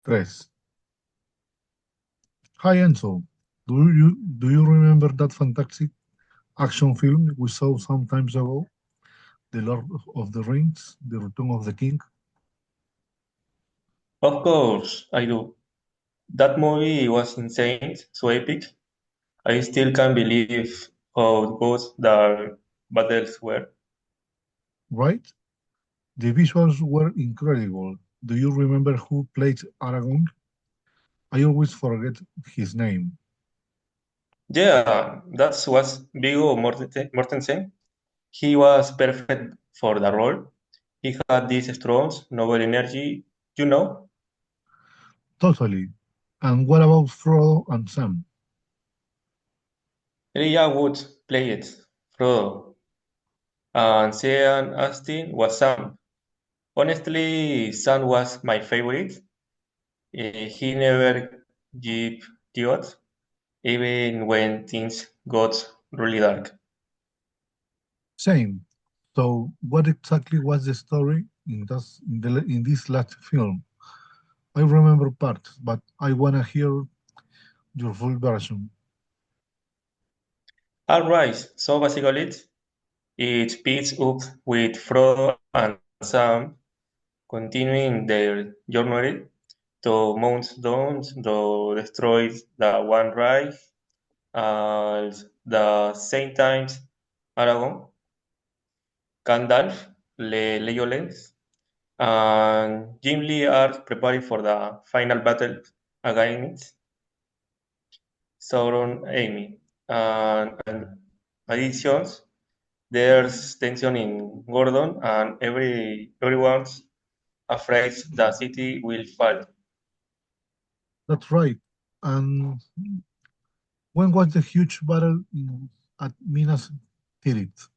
Tres. Hi Enzo, do you remember that fantastic action film we saw some times ago, The Lord of the Rings, The Return of the King? Of course, I do. That movie was insane, so epic. I still can't believe how good the battles were. Right? The visuals were incredible. Do you remember who played Aragorn? I always forget his name. Yeah, that was Viggo Mortensen. He was perfect for the role. He had this strong, noble energy, you know. Totally. And what about Frodo and Sam? Elijah Wood played Frodo, and Sean Astin was Sam. Honestly, Sam was my favorite. He never gave out, even when things got really dark. Same. So, what exactly was the story in this last film? I remember parts, but I wanna hear your full version. Alright, so basically it picks up with Frodo and Sam continuing their journey to Mount Doom to destroy the One Ring. At the same time, Aragorn, Gandalf, Legolas, and Gimli are preparing for the final battle against Sauron Amy. And additions, there's tension in Gordon, and everyone's afraid the city will fall. That's right. And when was the huge battle at Minas Tirith?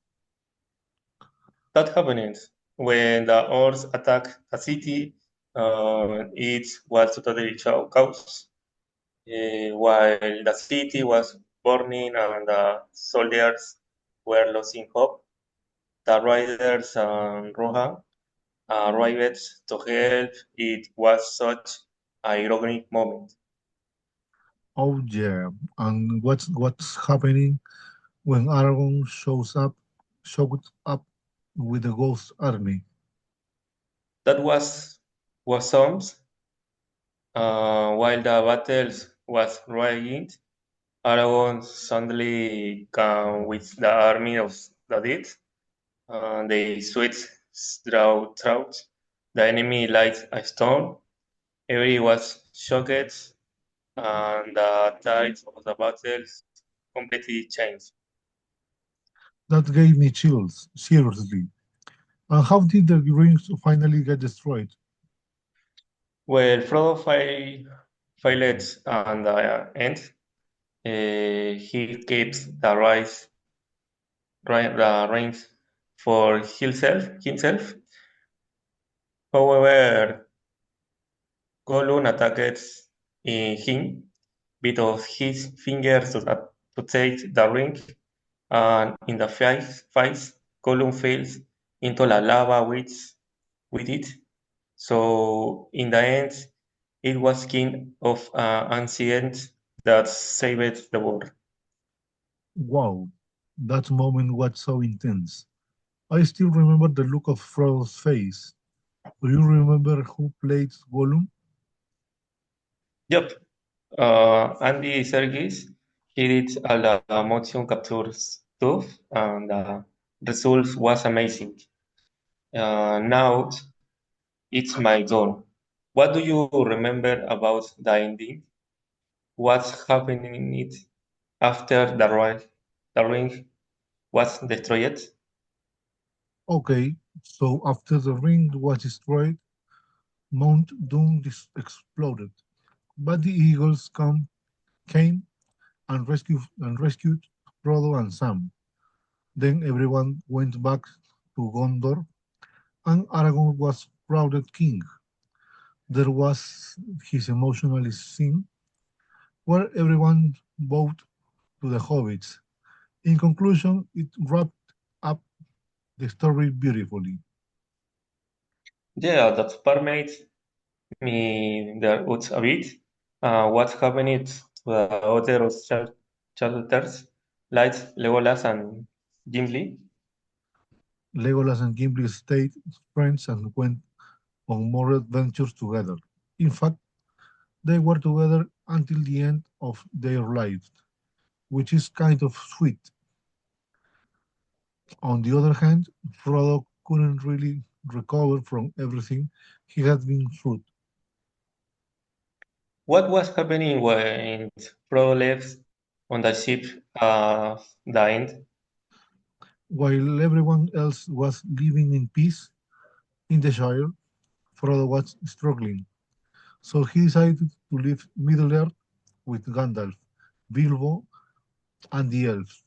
That happens when the Orcs attack a city. It was totally chaos. While the city was burning and the soldiers were losing hope, the riders and Rohan arrived to help. It was such a ironic moment. Oh yeah. And what's happening when Aragorn showed up with the Ghost Army? That was some. While the battles was raging, Aragorn suddenly came with the army of the dead. They sweat throughout the enemy like a storm. Everyone was shocked, and the tide of the battles completely changed. That gave me chills, seriously. And how did the rings finally get destroyed? Well, Frodo failed and the end. He keeps the reins for himself. However, Gollum attacked him with his fingers to take the ring, and in the fight, Gollum falls into the lava with it. So in the end, it was King of Ancient that saved the world. Wow, that moment was so intense. I still remember the look of Frodo's face. Do you remember who played Gollum? Yep, Andy Serkis, he did all the motion capture stuff, and the result was amazing. Now it's my turn. What do you remember about the ending? What's happening it after the ring was destroyed? Okay, so after the ring was destroyed, Mount Doom exploded, but the Eagles came and rescued Frodo and Sam. Then everyone went back to Gondor, and Aragorn was crowned king. There was his emotional scene where everyone bowed to the hobbits. In conclusion, it wrapped up the story beautifully. Yeah, that part made me there out a bit. What happened to the other characters like Legolas and Gimli? Legolas and Gimli stayed friends and went on more adventures together. In fact, they were together until the end of their lives, which is kind of sweet. On the other hand, Frodo couldn't really recover from everything he had been through. What was happening when Frodo left on the ship the end? While everyone else was living in peace in the Shire, Frodo was struggling. So he decided to leave Middle Earth with Gandalf, Bilbo, and the elves.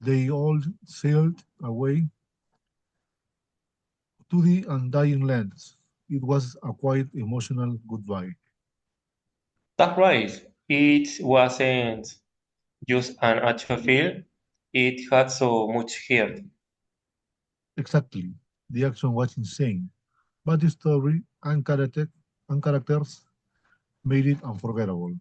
They all sailed away to the Undying Lands. It was a quite emotional goodbye. That's right. It wasn't just an action film. It had so much heart. Exactly. The action was insane, but the story and characters made it unforgettable.